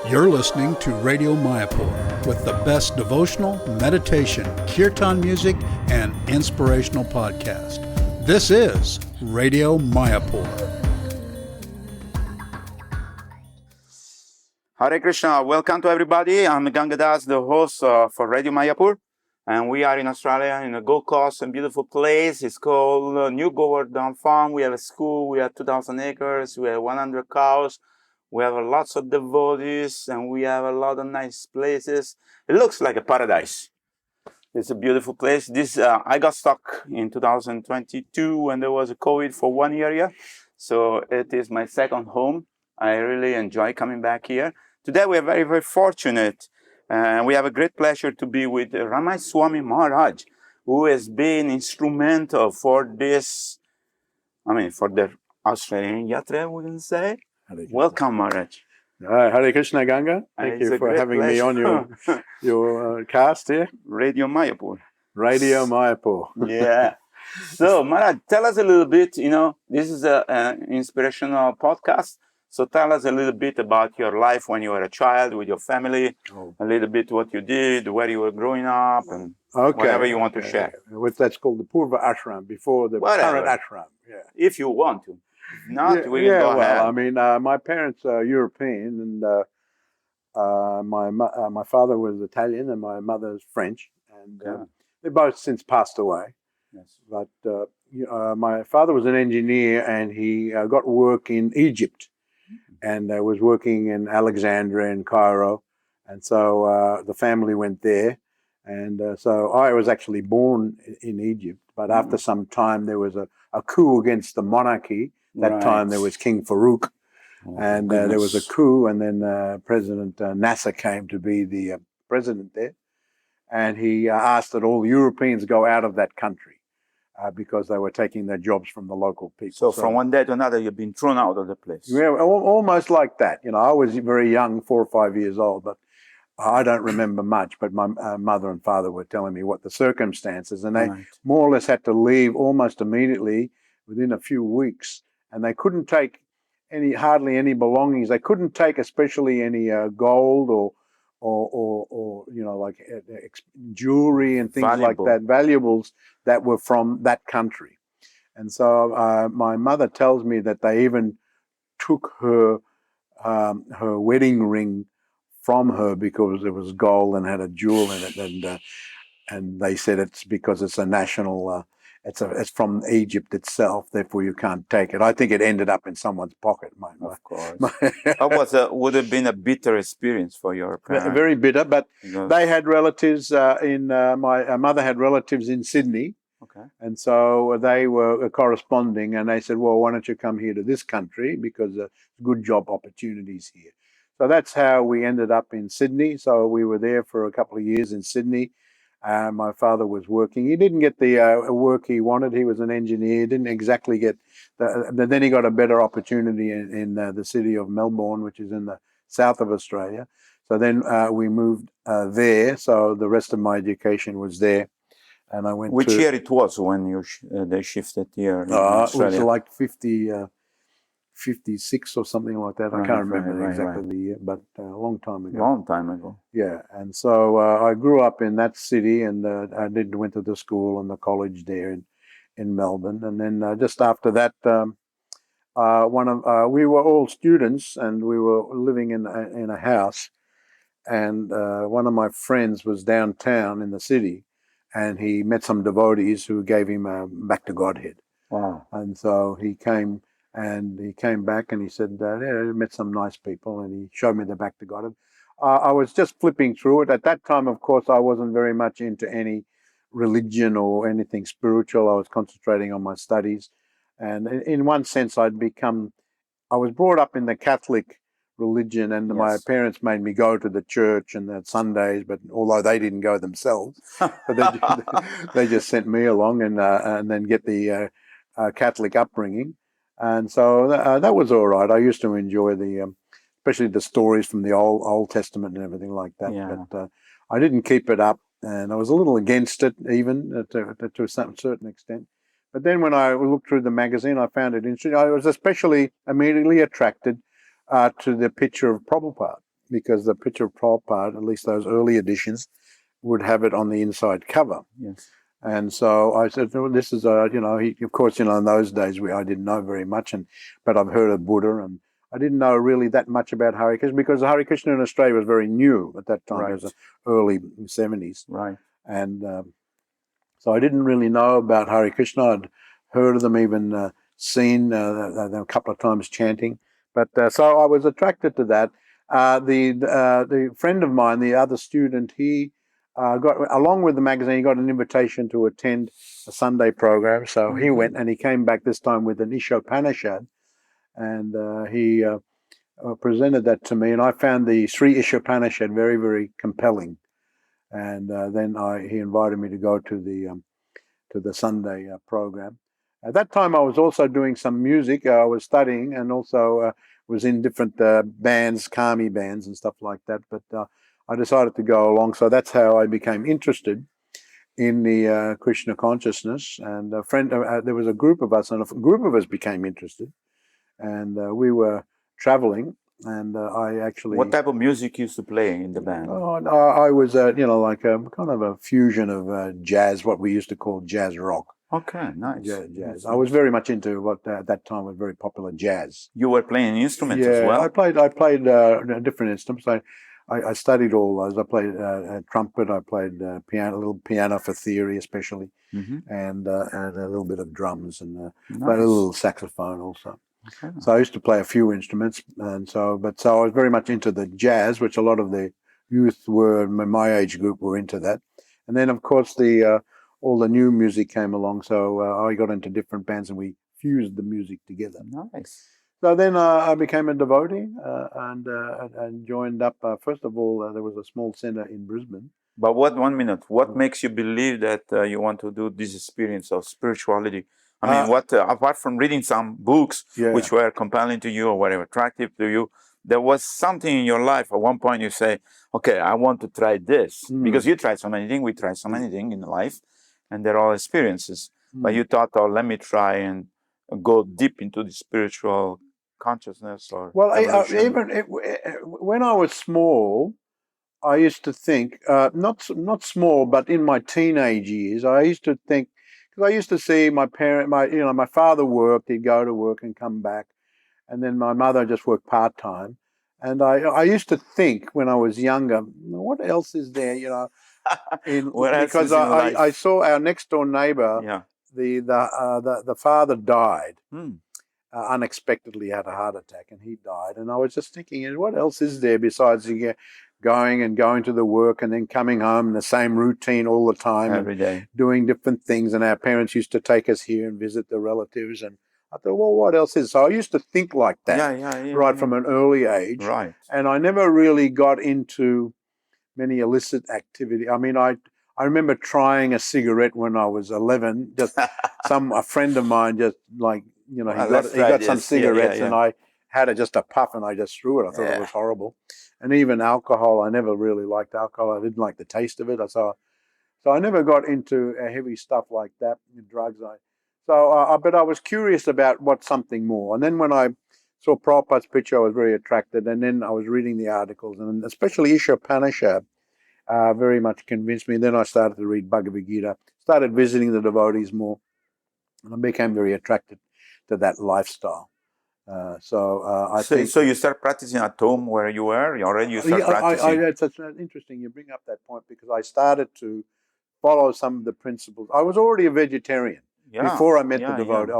You're listening to Radio Mayapur with the best devotional, meditation, kirtan music, and inspirational podcast. This is Radio Mayapur. Hare Krishna. Welcome to everybody. I'm Gangadas, the host for Radio Mayapur. And we are in Australia in a Gold Coast, a beautiful place. It's called New Govardhan Farm. We have a school. We have 2,000 acres. We have 100 cows. We have lots of devotees, and we have a lot of nice places. It looks like a paradise. It's a beautiful place. I got stuck in 2022 when there was a COVID for 1 year here. So it is my second home. I really enjoy coming back here. Today we are very, very fortunate. And we have a great pleasure to be with Ramai Swami Maharaj, who has been instrumental for this, for the Australian Yatra, we can say. Welcome, Maharaj. Hare Krishna, Ganga. Thank you for having me on your cast here. Radio Mayapur. Radio Mayapur. Yeah. So, Maharaj, tell us a little bit, this is an inspirational podcast. So tell us a little bit about your life when you were a child with your family, a little bit what you did, where you were growing up, and whatever you want to share. That's called the Purva Ashram, before the current ashram. Yeah. If you want to. If not, we can go ahead. My parents are European, and my father was Italian, and my mother's French, and they both since passed away. Yes. But my father was an engineer, and he got work in Egypt. And I was working in Alexandria in Cairo. And so the family went there. And so I was actually born in Egypt. But after some time, there was a coup against the monarchy. That time there was King Farouk. And there was a coup. And then President Nasser came to be the president there. And he asked that all Europeans go out of that country. Because they were taking their jobs from the local people. So from one day to another, you've been thrown out of the place. Yeah, almost like that. I was very young, 4 or 5 years old, but I don't remember much. But my mother and father were telling me what the circumstances, and they more or less had to leave almost immediately within a few weeks. And they couldn't take hardly any belongings. They couldn't take especially any gold or like jewelry and things like that, valuables that were from that country. And so my mother tells me that they even took her wedding ring from her because it was gold and had a jewel in it, and they said it's because it's a national. It's from Egypt itself, therefore you can't take it. I think it ended up in someone's pocket. Of course. Would have been a bitter experience for your parents? Very bitter, but they had relatives my mother had relatives in Sydney. Okay. And so they were corresponding, and they said, well, why don't you come here to this country because there's good job opportunities here. So that's how we ended up in Sydney. So we were there for a couple of years in Sydney. My father was working. He didn't get the work he wanted. He was an engineer. He didn't exactly get then he got a better opportunity in the city of Melbourne, which is in the south of Australia. So then we moved there. So the rest of my education was there. And I went Which year it was when they shifted here in Australia? It was like 56 or something like that. I can't remember exactly the year, but a long time ago. Long time ago. Yeah, and so I grew up in that city, and I went to the school and the college there in Melbourne. And then just after that, we were all students, and we were living in a house. And one of my friends was downtown in the city, and he met some devotees who gave him a Back to Godhead. Wow! And so he came. And he came back and he said, I met some nice people, and he showed me the Back to Godhead. I was just flipping through it. At that time, of course, I wasn't very much into any religion or anything spiritual. I was concentrating on my studies. And in one sense, I was brought up in the Catholic religion, and my parents made me go to the church and the Sundays, but although they didn't go themselves, but they just sent me along and then get the Catholic upbringing. And so that was all right. I used to enjoy especially the stories from the Old Testament and everything like that. Yeah. But I didn't keep it up, and I was a little against it even to a certain extent. But then when I looked through the magazine, I found it interesting. I was especially immediately attracted to the picture of Prabhupada. because the picture of Prabhupada, at least those early editions, would have it on the inside cover. Yes. And so I said, well, this is of course, in those days I didn't know very much, but I've heard of Buddha, and I didn't know really that much about Hare Krishna, because Hare Krishna in Australia was very new at that time. Right. It was the early 70s. Right. And so I didn't really know about Hare Krishna. I'd heard of them, even seen them a couple of times chanting. But so I was attracted to that. The friend of mine, the other student, he got, along with the magazine, he got an invitation to attend a Sunday program. So he went, and he came back this time with an Ishopanishad, and he presented that to me, and I found the Sri Ishopanishad very, very compelling. And then he invited me to go to the Sunday program. At that time, I was also doing some music. I was studying, and also was in different bands, Kami bands and stuff like that. But I decided to go along. So that's how I became interested in the Krishna consciousness. And there was a group of us, and a group of us became interested. And we were traveling. And I actually... What type of music you used to play in the band? I was, like a kind of a fusion of jazz, what we used to call jazz rock. Okay, nice. Jazz. I was very much into what at that time was very popular, jazz. You were playing instruments as well? I played different instruments. I studied all those. I played trumpet. I played piano, a little piano for theory, especially, and a little bit of drums, and played a little saxophone also. Okay. So I used to play a few instruments, and so I was very much into the jazz, which a lot of the youth were, my age group were into that. And then, of course, all the new music came along, so I got into different bands, and we fused the music together. Nice. So then I became a devotee and joined up. First of all, there was a small center in Brisbane. But one minute, what makes you believe that you want to do this experience of spirituality? I mean, what apart from reading some books which were compelling to you or were attractive to you, there was something in your life at one point you say, okay, I want to try this. Because you tried so many things, we try so many things in life, and they're all experiences. But you thought, oh, let me try and go deep into the spiritual consciousness or when I was small, I used to think, not small, but in my teenage years, I used to think, because I used to see my father worked, he'd go to work and come back, and then my mother just worked part-time. And I used to think when I was younger, what else is there, because I saw our next door neighbor, the father died. Unexpectedly had a heart attack, and he died. And I was just thinking, what else is there besides going to the work and then coming home in the same routine all the time, every day, doing different things. And our parents used to take us here and visit the relatives. And I thought, well, what else is? So I used to think like that from an early age. Right. And I never really got into many illicit activity. I mean, I remember trying a cigarette when I was 11. Just a friend of mine just he got some cigarettes, and I had just a puff, and I just threw it. I thought it was horrible. And even alcohol, I never really liked alcohol. I didn't like the taste of it. So I never got into heavy stuff like that, drugs. But I was curious about something more. And then when I saw Prabhupada's picture, I was very attracted. And then I was reading the articles, and especially Ishopanishad very much convinced me. And then I started to read Bhagavad Gita, started visiting the devotees more, and I became very attracted to that lifestyle. So you start practicing at home where you were? You start practicing? It's interesting you bring up that point, because I started to follow some of the principles. I was already a vegetarian before I met the devotee.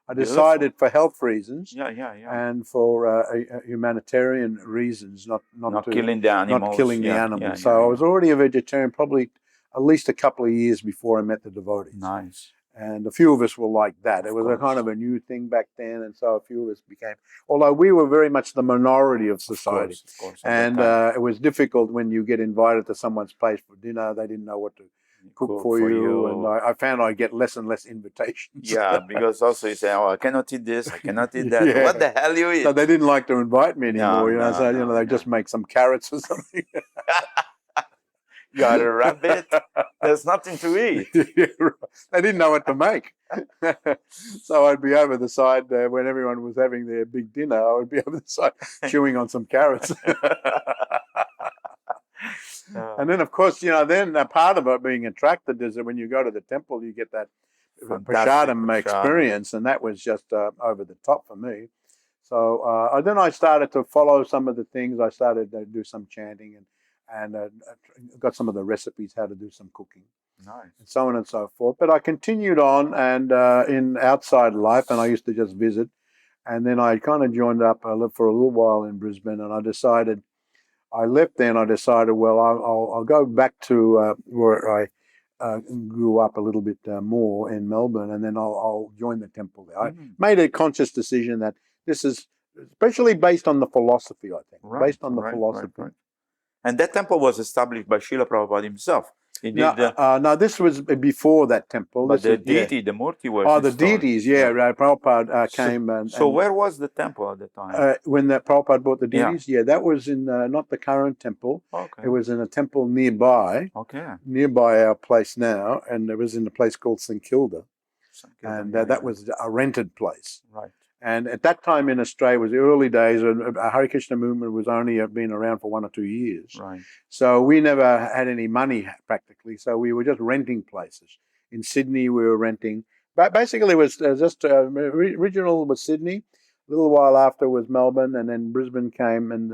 I decided for health reasons and for humanitarian reasons, not killing the animals. So I was already a vegetarian, probably at least a couple of years before I met the devotees. Nice. And a few of us were like that. It was a kind of a new thing back then, and so a few of us became, although we were very much the minority of society. Of course, and it was difficult when you get invited to someone's place for dinner. They didn't know what to cook for you. And I found I'd get less and less invitations. Yeah, because also you say, oh, I cannot eat this, I cannot eat that. What the hell you eat? So they didn't like to invite me anymore. They just make some carrots or something. You got a rabbit? There's nothing to eat. They didn't know what to make. So I'd be over the side when everyone was having their big dinner. I would be over the side chewing on some carrots. And then, of course, then a part of it being attracted is that when you go to the temple, you get that prasadam experience, and that was just over the top for me. So then I started to follow some of the things. I started to do some chanting and got some of the recipes how to do some cooking. Nice. And so on and so forth. But I continued on and in outside life, and I used to just visit. And then I kind of joined up. I lived for a little while in Brisbane, and I left there and I decided, well, I'll go back to where I grew up a little bit more in Melbourne, and then I'll join the temple there. I made a conscious decision that this is especially based on the philosophy, I think. Based on the philosophy. Right. And that temple was established by Srila Prabhupada himself. No, this was before that temple. But the deity, the Murti was the deities, Prabhupada came. So where was the temple at the time? When Prabhupada brought the deities? Yeah, that was in not the current temple. Okay. It was in a temple nearby. Okay. Nearby our place now, and it was in a place called St Kilda. And that was a rented place. Right. And at that time in Australia, it was the early days, and Hare Krishna movement was only been around for 1 or 2 years. Right. So we never had any money practically. So we were just renting places. In Sydney, we were renting. But basically, it was just original was Sydney. A little while after was Melbourne, and then Brisbane came, and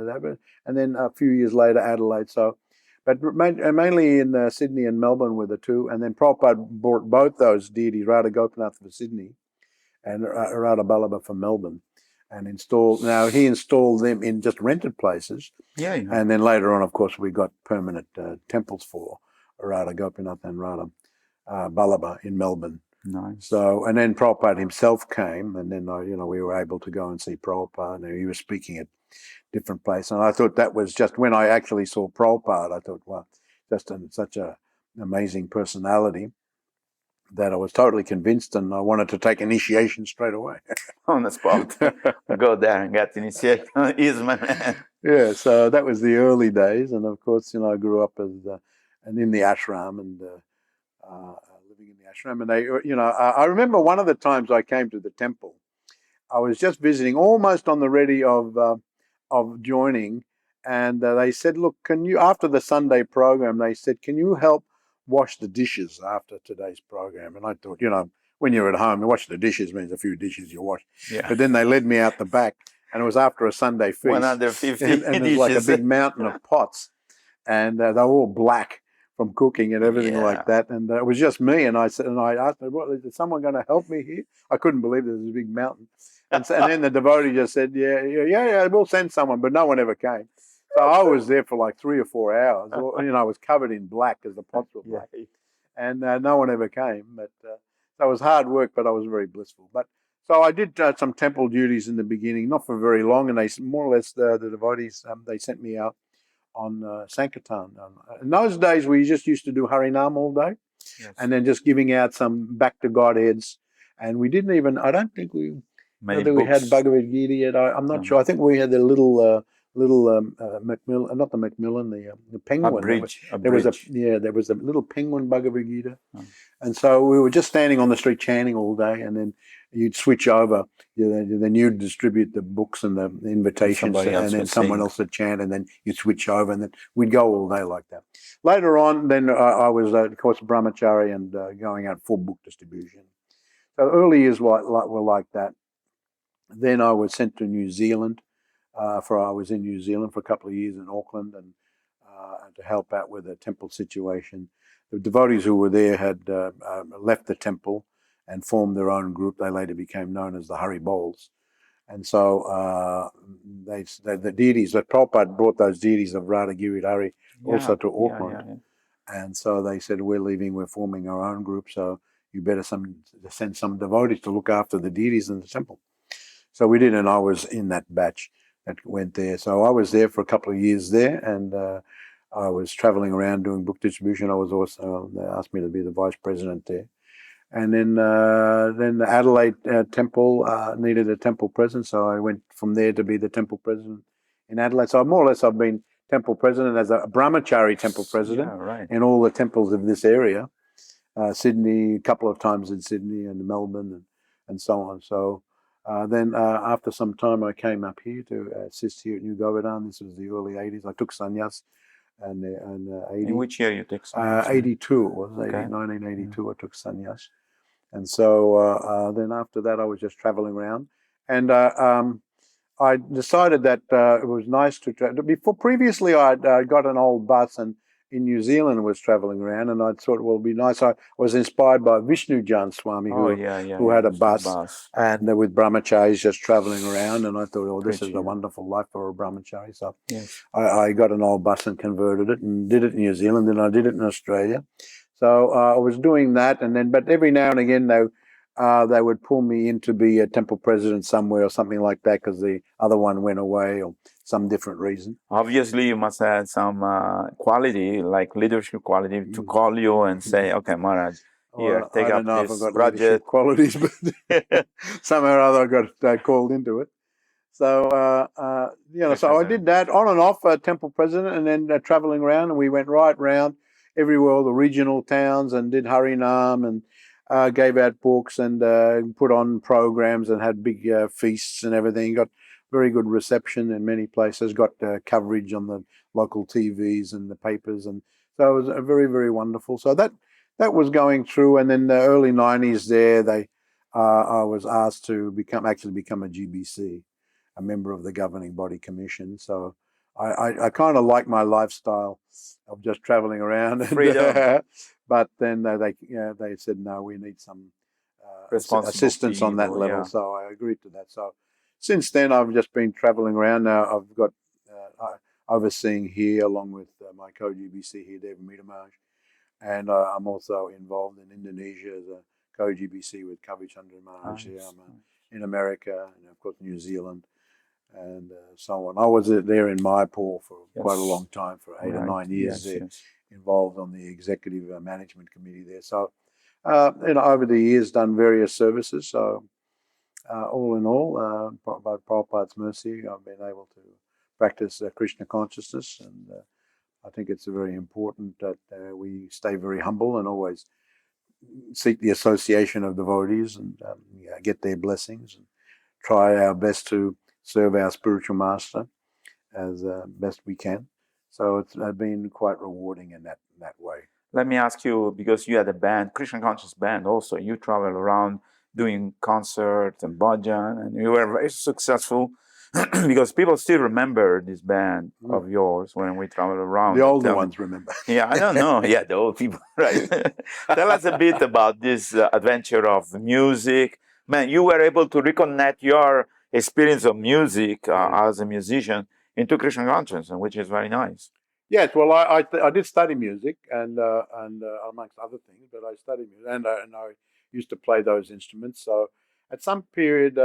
then a few years later Adelaide. So, but mainly in Sydney and Melbourne were the two. And then Prabhupada brought both those deities, Radha Gopinath for Sydney and Radha Ballabha for Melbourne, and he installed them in just rented places. Yeah. And then later on, of course, we got permanent temples for Radha Gopinath and Radha Ballabha in Melbourne. Nice. So, and then Prabhupada himself came, and then we were able to go and see Prabhupada. And he was speaking at different places, and I thought that was just when I actually saw Prabhupada. I thought, wow, just such an amazing personality, that I was totally convinced, and I wanted to take initiation straight away. On the spot. Go there and get initiation. He's my man. Yeah, so that was the early days. And of course, I grew up and in the ashram and living in the ashram. And I remember one of the times I came to the temple, I was just visiting, almost on the ready of joining. And they said, look, after the Sunday program, they said, can you help wash the dishes after today's program? And I thought, when you're at home, wash the dishes means a few dishes you wash. Yeah. But then they led me out the back, and it was after a Sunday feast. 150 and it was like a big mountain of pots, and they were all black from cooking and everything like that. And it was just me, and I asked them, is someone going to help me here? I couldn't believe there was a big mountain. And then the devotee just said, yeah, we'll send someone, but no one ever came. So I was there for like 3 or 4 hours. I was covered in black because the pots were black, and no one ever came. But that was hard work, but I was very blissful. But so I did some temple duties in the beginning, not for very long, and they more or less the devotees they sent me out on Sankirtan. In those days, we just used to do Harinam all day, and then just giving out some Back to Godheads, and we didn't even. I don't think we had Bhagavad Gita yet. I'm not sure. I think we had the little Macmillan, not the Macmillan, the penguin. There was a little penguin Bhagavad Gita. And so we were just standing on the street chanting all day, and then you'd switch over. Then you'd distribute the books and the invitations, and then someone else would chant, and then you'd switch over, and then we'd go all day like that. Later on, then I was, of course, brahmachari and going out for book distribution. So early years were like that. Then I was sent to New Zealand. I was in New Zealand for a couple of years in Auckland, and to help out with the temple situation. The devotees who were there had left the temple and formed their own group. They later became known as the Hari Bols. And so the deities, that Prabhupada brought those deities of Radha Giridhari also to Auckland. And so they said, we're leaving, we're forming our own group, so you better send some devotees to look after the deities in the temple. So we did, and I was in that batch that went there. So I was there for a couple of years there, and I was traveling around doing book distribution. I was also, they asked me to be the vice president there. And then the Adelaide temple needed a temple president, so I went from there to be the temple president in Adelaide. So more or less I've been temple president as a brahmachari temple president in all the temples of this area. Sydney, a couple of times in Sydney and Melbourne and so on. So then after some time, I came up here to assist here at New Govardhan. This was the early 80s. I took sannyas and 80. In which year you took 82 it was, Okay. 1982 I took sannyas. And so then after that, I was just traveling around. And I decided that it was nice to travel. Previously, I'd got an old bus and in New Zealand was traveling around, and I thought, well, it'd be nice. I was inspired by Vishnu Swami, who had a bus, and with brahmacharis just traveling around, and I thought, oh, this is a wonderful life for a brahmachari. So I got an old bus and converted it and did it in New Zealand, and I did it in Australia. So I was doing that, and then, but every now and again, they would pull me in to be a temple president somewhere or something like that because the other one went away or some different reason. Obviously, you must have some quality, like leadership quality, to call you and say, okay, Maharaj, here, take up this project. Qualities, but somehow or other I got called into it. So, so I did that on and off, temple president, and then traveling around, and we went right around everywhere, the regional towns, and did Harinam and gave out books and put on programs and had big feasts and everything. Got very good reception in many places, got coverage on the local TVs and the papers. And so it was very, very wonderful. So that was going through. And then the early 90s there, I was asked to become a GBC, a member of the governing body commission. So I kind of like my lifestyle of just traveling around. Freedom. But then they said, no, we need some assistance on that level. Yeah. So I agreed to that. So since then, I've just been traveling around. Now I've got overseeing here along with my co-GBC here, David Meadamaj. And I'm also involved in Indonesia as a co-GBC with Kavi Chandra Maharaj. I'm in America and, of course, New Zealand and so on. I was there in Mayapur for quite a long time, for 8 or 9 years involved on the executive management committee there. So, over the years, done various services. So, all in all, by Prabhupada's mercy, I've been able to practice Krishna consciousness, and I think it's very important that we stay very humble and always seek the association of devotees and get their blessings and try our best to serve our spiritual master as best we can. So it's been quite rewarding in that way. Let me ask you, because you had a band, Krishna Conscious band also, you travel around doing concerts and bhajan, and you were very successful because people still remember this band of yours when we travel around. The older ones remember. Yeah, I don't know. Yeah, the old people, right? Tell us a bit about this adventure of music. Man, you were able to reconnect your experience of music as a musician into Krishna consciousness, which is very nice. Yes, well, I did study music and amongst other things, but I studied music and I used to play those instruments. So at some period,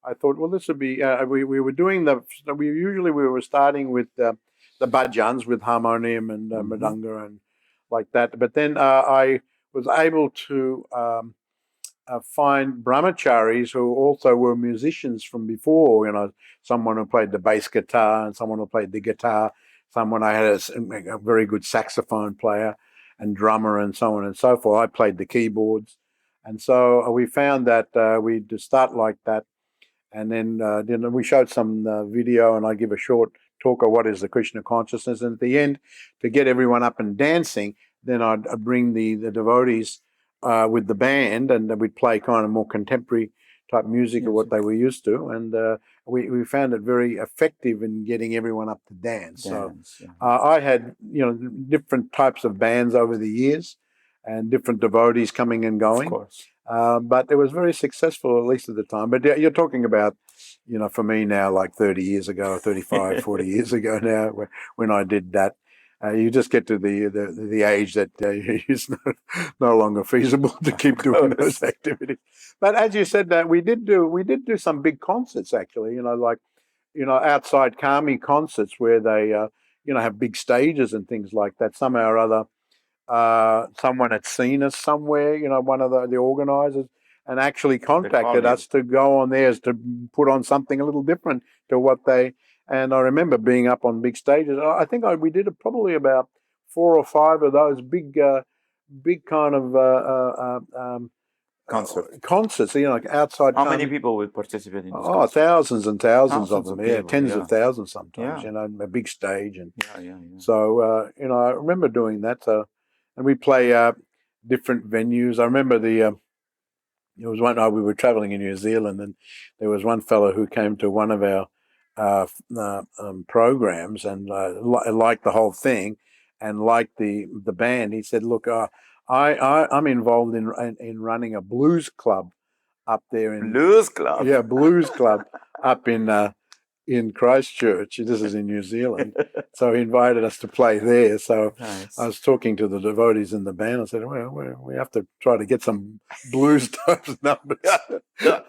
I thought, well, this would be. We were doing we were starting with the bhajans with harmonium and mridanga and like that. But then I was able to find brahmacharis who also were musicians from before. Someone who played the bass guitar and someone who played the guitar. I had a very good saxophone player and drummer and so on and so forth. I played the keyboards, and so we found that we'd start like that. And then we showed some video, and I give a short talk of what is the Krishna consciousness. And at the end, to get everyone up and dancing, then I'd bring the devotees with the band, and we'd play kind of more contemporary type music of what they were used to. And we found it very effective in getting everyone up to dance. I had different types of bands over the years, and different devotees coming and going. Of course. But it was very successful, at least at the time. But you're talking about, for me now, like 30 years ago, 35, 40 years ago now, when I did that. You just get to the age that it's no longer feasible to keep doing those activities. But as you said, that we did do some big concerts actually. Outside Kami concerts where they have big stages and things like that. Somehow or other, someone had seen us somewhere. One of the organisers, and actually contacted us to go on theirs to put on something a little different to what they. And I remember being up on big stages. I think we did probably about 4 or 5 of those big big kind of concerts, like outside. How many people will participate in this? Oh, thousands and thousands of Thousands them. of Yeah, people, tens yeah. of thousands sometimes. Yeah. A big stage, and Yeah. so I remember doing that. And we play different venues. I remember there was one night we were traveling in New Zealand, and there was one fellow who came to one of our programs and liked the whole thing and liked the band. He said, "Look, I'm involved in running a blues club up there in Blues club." Yeah, blues club up in Christchurch. This is in New Zealand. So he invited us to play there. So Nice. I was talking to the devotees in the band. I said, well, we have to try to get some blues type numbers. So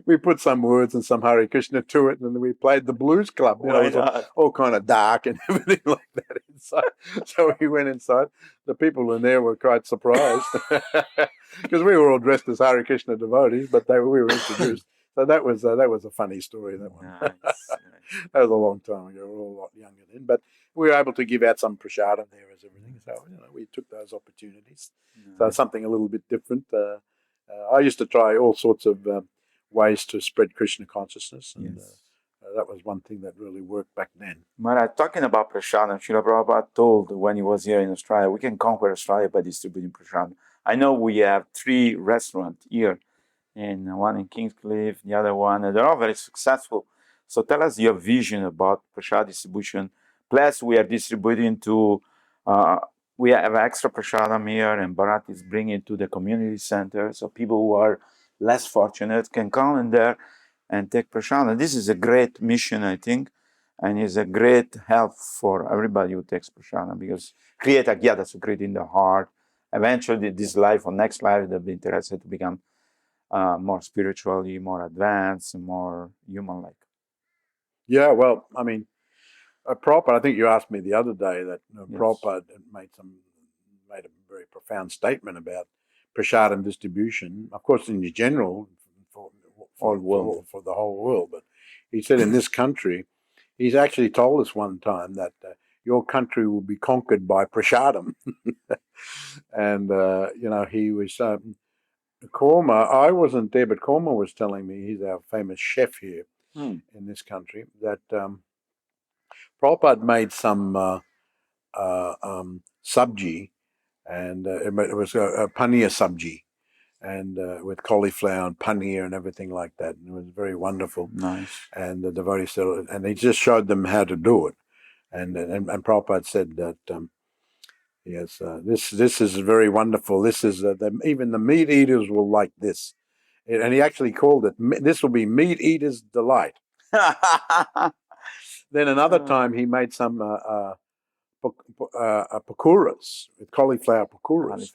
we put some words and some Hare Krishna to it, and then we played the blues club. It was all kind of dark and everything like that inside. So we went inside. The people in there were quite surprised because we were all dressed as Hare Krishna devotees, but we were introduced. So that was a funny story, that one. Nice. That was a long time ago. We were all a lot younger then, but we were able to give out some prasadam there as everything. So we took those opportunities. So something a little bit different. I used to try all sorts of ways to spread Krishna consciousness, and that was one thing that really worked back then. Maharaj, talking about prasadam, Srila Prabhupada told when he was here in Australia, we can conquer Australia by distributing prasadam. I know we have 3 restaurants here, and one in Kingscliff, the other one, and they're all very successful. So tell us your vision about prasad distribution. Plus, we are distributing to, we have extra prasadam here, and Bharat is bringing to the community center, so people who are less fortunate can come in there and take prasadam. This is a great mission, I think, and is a great help for everybody who takes prasadam, because create a gyata sukriti in the heart. Eventually, this life or next life, they'll be interested to become more spiritually, more advanced, more human-like. Yeah, well, I mean, Prabhupada, I think you asked me the other day that Prabhupada made a very profound statement about prasadam distribution. Of course, in general, for the whole world, but he said in this country, he's actually told us one time that your country will be conquered by prasadam. And, he was... Korma, I wasn't there, but Korma was telling me, he's our famous chef here in this country, that Prabhupada made some sabji, and it was a paneer sabji, and with cauliflower and paneer and everything like that. And it was very wonderful. Nice. And the devotees said, and he just showed them how to do it. And Prabhupada said that, yes, this is very wonderful. This is even the meat eaters will like this, and he actually called it. This will be meat eaters' delight. Then another time he made some pakoras with cauliflower pakoras,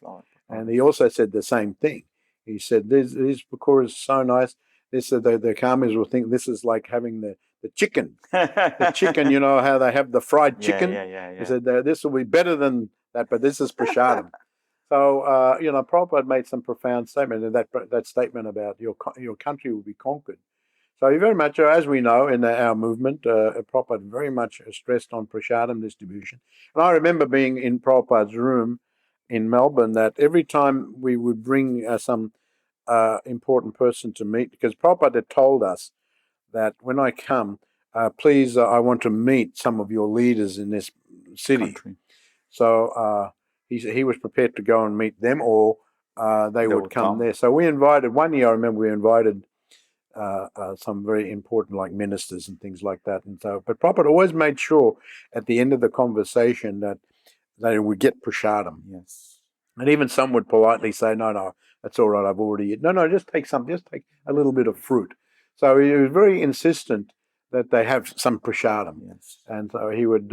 and he also said the same thing. He said these pakoras are so nice. This the karmis will think this is like having the chicken. The chicken, you know how they have the fried chicken. Yeah. He said this will be better than that, but this is prasadam. So Prabhupada made some profound statement, and that statement about your country will be conquered. So he very much, as we know in our movement, Prabhupada very much stressed on prasadam distribution. And I remember being in Prabhupada's room in Melbourne, that every time we would bring some important person to meet, because Prabhupada had told us that when I come, please, I want to meet some of your leaders in this city. Country. So he was prepared to go and meet them, or they would come there. So we invited, one year I remember we invited some very important like ministers and things like that. And so, but Prabhupada always made sure at the end of the conversation that they would get prasadam. Yes. And even some would politely say, no, that's all right, I've already eaten. No, just take a little bit of fruit. So he was very insistent that they have some prasadam. Yes. And so he would,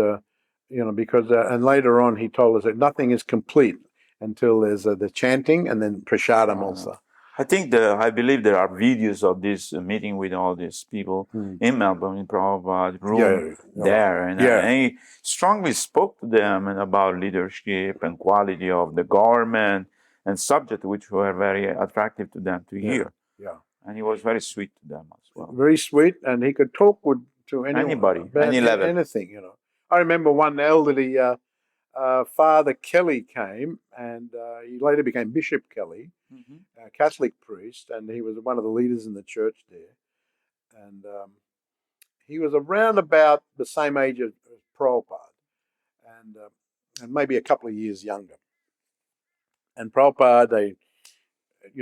because, and later on he told us that nothing is complete until there's the chanting and then prasadam also. I believe there are videos of this meeting with all these people in Melbourne, in Prabhupada room there. And he strongly spoke to them about leadership and quality of the government and subject which were very attractive to them to hear. Yeah. And he was very sweet to them as well. Very sweet, and he could talk to anyone, anybody, any level. Anything, I remember one elderly Father Kelly came, and he later became Bishop Kelly, a Catholic priest, and he was one of the leaders in the church there. And he was around about the same age as Prabhupada, and maybe a couple of years younger. And Prabhupada,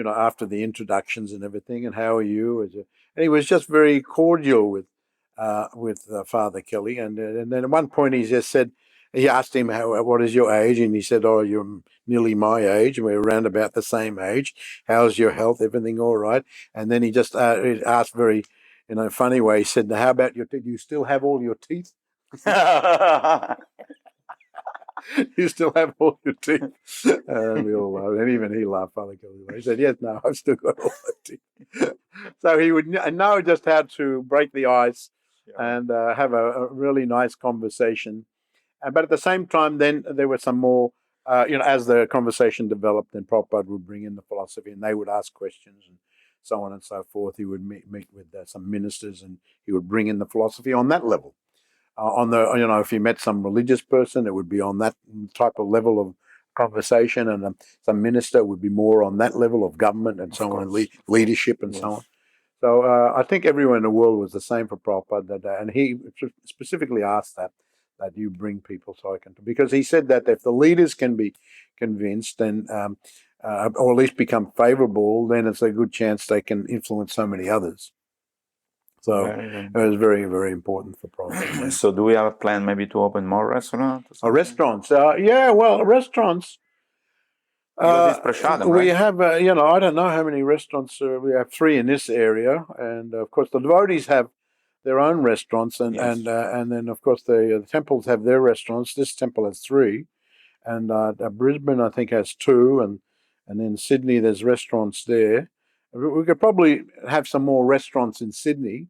after the introductions and everything, and how are you? And he was just very cordial with Father Kelly. And then at one point he asked him, what is your age? And he said, oh, you're nearly my age, and we're around about the same age. How's your health? Everything all right? And then he just asked very, in a funny way, he said, how about your teeth? Do you still have all your teeth? You still have all your teeth? And we all laughed. And even he laughed, Father Kelly. He said, yes, no, I've still got all my teeth. So he would know just how to break the ice and have a really nice conversation. But at the same time, then there were some more, as the conversation developed, then Prabhupada would bring in the philosophy, and they would ask questions and so on and so forth. He would meet with some ministers, and he would bring in the philosophy on that level. If you met some religious person, it would be on that type of level of conversation, and some minister would be more on that level of government and so on, leadership and so on. So I think everyone in the world was the same for Prabhupada that day, and he specifically asked that you bring people so I can, because he said that if the leaders can be convinced, then or at least become favorable, then it's a good chance they can influence so many others. So it was very, very important for Prabhupada. So do we have a plan maybe to open more restaurants? Restaurants. Restaurants. We have, I don't know how many restaurants. We have 3 in this area. And, of course, the devotees have their own restaurants. And then, of course, the temples have their restaurants. This temple has 3. And Brisbane, I think, has 2. And then Sydney, there's restaurants there. We could probably have some more restaurants in Sydney.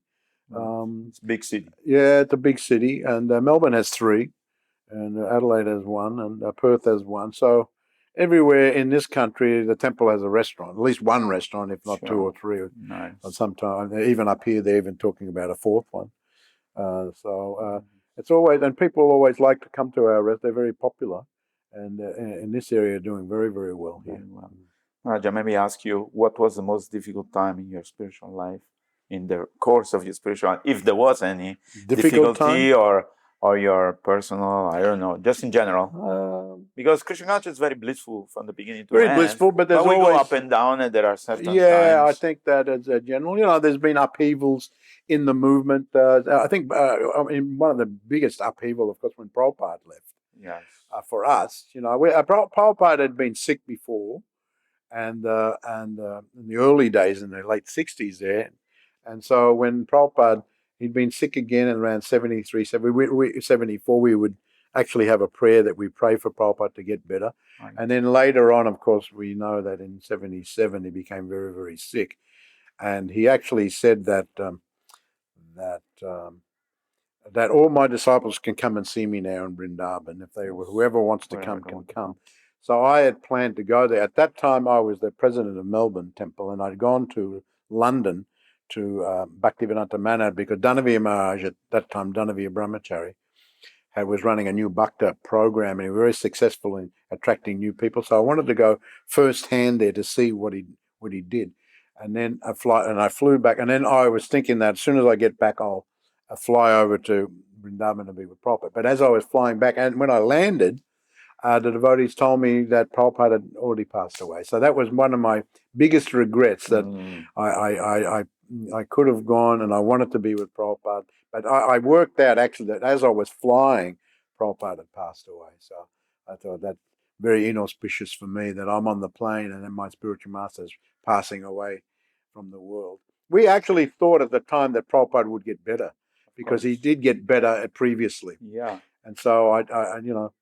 It's a big city. Yeah, it's a big city. And Melbourne has 3. And Adelaide has 1. And Perth has 1. So everywhere in this country, the temple has a restaurant, at least one restaurant, if not 2 or 3. Nice. Sometimes, even up here, they're even talking about a 4th one. It's always, and people always like to come to our restaurant. They're very popular. And in this area, doing very, very well here. Raja, maybe ask you, what was the most difficult time in your spiritual life, in the course of your spiritual life, if there was any difficulty or your personal, I don't know, just in general? Because Krishna consciousness is very blissful from the beginning to very end. Very blissful, but there's we always... go up and down, and there are certain times. I think that as a general, there's been upheavals in the movement. I think one of the biggest upheaval, of course, when Prabhupada left. Yes. For us, Prabhupada had been sick before, and in the early days, in the late 60s there. And so when Prabhupada, he'd been sick again in around 73, 74, we would actually have a prayer that we pray for Prabhupada to get better. Right. And then later on, of course, we know that in 77, he became very, very sick. And he actually said that all my disciples can come and see me now in Vrindavan. If whoever wants to come can come. So I had planned to go there. At that time, I was the president of Melbourne Temple, and I'd gone to London to Bhaktivedanta Manor, because Dhanavir Maharaj, at that time, Dhanavir Brahmachari, was running a new Bhakta program, and he was very successful in attracting new people. So I wanted to go firsthand there to see what he did. And then I flew back, and then I was thinking that as soon as I get back, I'll fly over to Vrindavan to be with Prabhupada. But as I was flying back, and when I landed, the devotees told me that Prabhupada had already passed away. So that was one of my biggest regrets, that I could have gone, and I wanted to be with Prabhupada. But I worked out actually that as I was flying, Prabhupada had passed away. So I thought that's very inauspicious for me, that I'm on the plane and then my spiritual master is passing away from the world. We actually thought at the time that Prabhupada would get better, because he did get better previously. Yeah. And so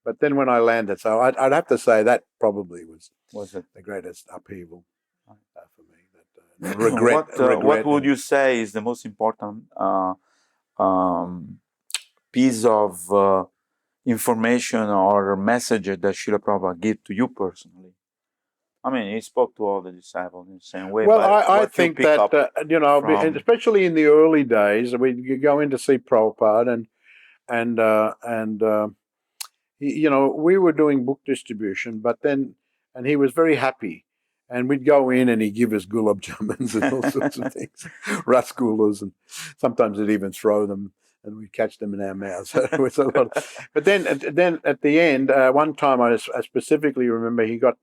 but then when I landed, so I'd have to say that probably was it the greatest upheaval for me. Regret. What would you say is the most important piece of information or message that Srila Prabhupada gave to you personally? I mean, he spoke to all the disciples in the same way. Well, I think that, especially in the early days, we go in to see Prabhupada, and we were doing book distribution, and he was very happy. And we'd go in and he'd give us gulab jamans and all sorts of things, rasgullas, and sometimes he'd even throw them and we'd catch them in our mouths. So it was a lot. But then at the end, one time I specifically remember he got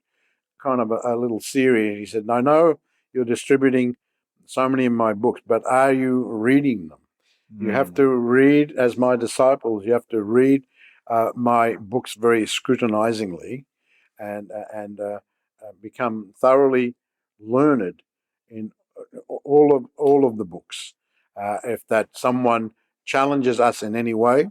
kind of a little serious. He said, "I know you're distributing so many of my books, but are you reading them? You have to read as my disciples. You have to read my books very scrutinizingly and become thoroughly learned in all of the books. If that someone challenges us in any way,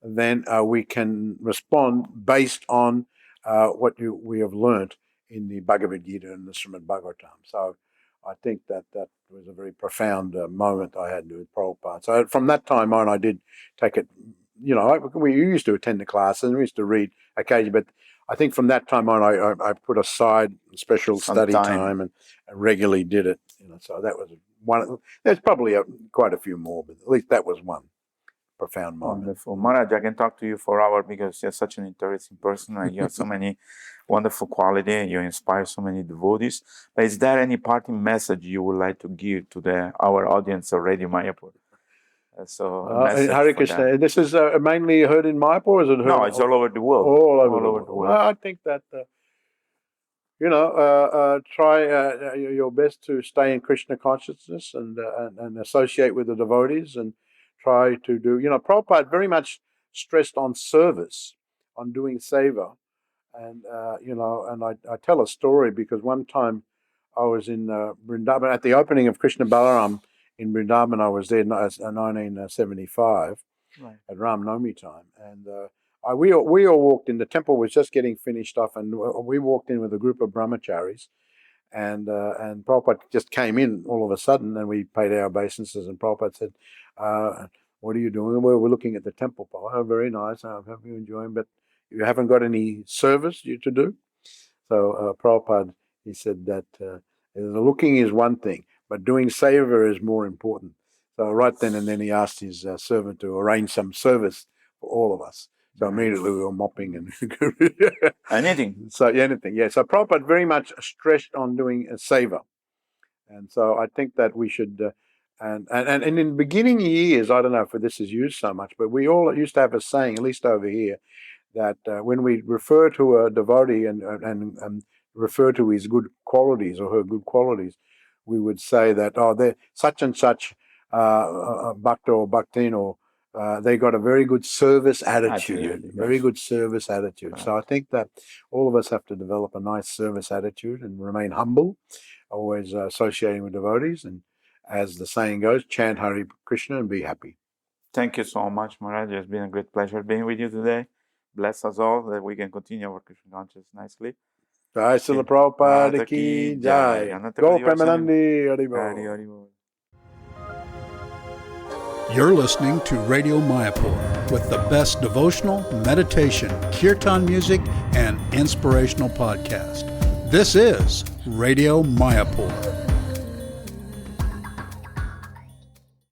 then we can respond based on what we have learned in the Bhagavad Gita and the Srimad Bhagavatam." So I think that was a very profound moment I had with Prabhupada. So from that time on, I did take it. We used to attend the classes and we used to read occasionally, but I think from that time on, I put aside special study time and regularly did it. So that was one. There's probably quite a few more, but at least that was one profound moment. Wonderful. Maharaj, I can talk to you for hours because you're such an interesting person and you have so many wonderful qualities. You inspire so many devotees. But is there any parting message you would like to give to our audience of Radio Mayapur? Hare Krishna. This is mainly heard in Mayapur, or is it heard? No, it's all over the world. All over the world. Well, I think that try your best to stay in Krishna consciousness and associate with the devotees and try to do. Prabhupada very much stressed on service, on doing seva, and and I tell a story because one time I was in Vrindavan at the opening of Krishna Balaram. In Brisbane, I was there in 1975 at Ram Navami time, and we all walked in. The temple was just getting finished off, and we walked in with a group of brahmacharis, and Prabhupada just came in all of a sudden, and we paid our obeisances, and Prabhupada said, "What are you doing?" We're looking at the temple. "Oh, very nice. I hope you enjoying, but you haven't got any service to do." So Prabhupada, he said that looking is one thing, but doing seva is more important. So right then and then he asked his servant to arrange some service for all of us. So immediately we were mopping and anything. So anything, yeah. So Prabhupada very much stressed on doing a seva, and so I think that we should. And in the beginning years, I don't know if this is used so much, but we all used to have a saying, at least over here, that when we refer to a devotee and refer to his good qualities or her good qualities, we would say that, they're such and such bhakta or bhaktin, or they got a very good service attitude, very good service attitude. Right. So I think that all of us have to develop a nice service attitude and remain humble, always associating with devotees, and as the saying goes, chant Hare Krishna and be happy. Thank you so much, Maharaj. It's been a great pleasure being with you today. Bless us all that we can continue our Krishna consciousness nicely. Jai Srila Prabhupada ki jai. Go Premanandi. Haribol. You're listening to Radio Mayapur with the best devotional, meditation, kirtan music, and inspirational podcast. This is Radio Mayapur.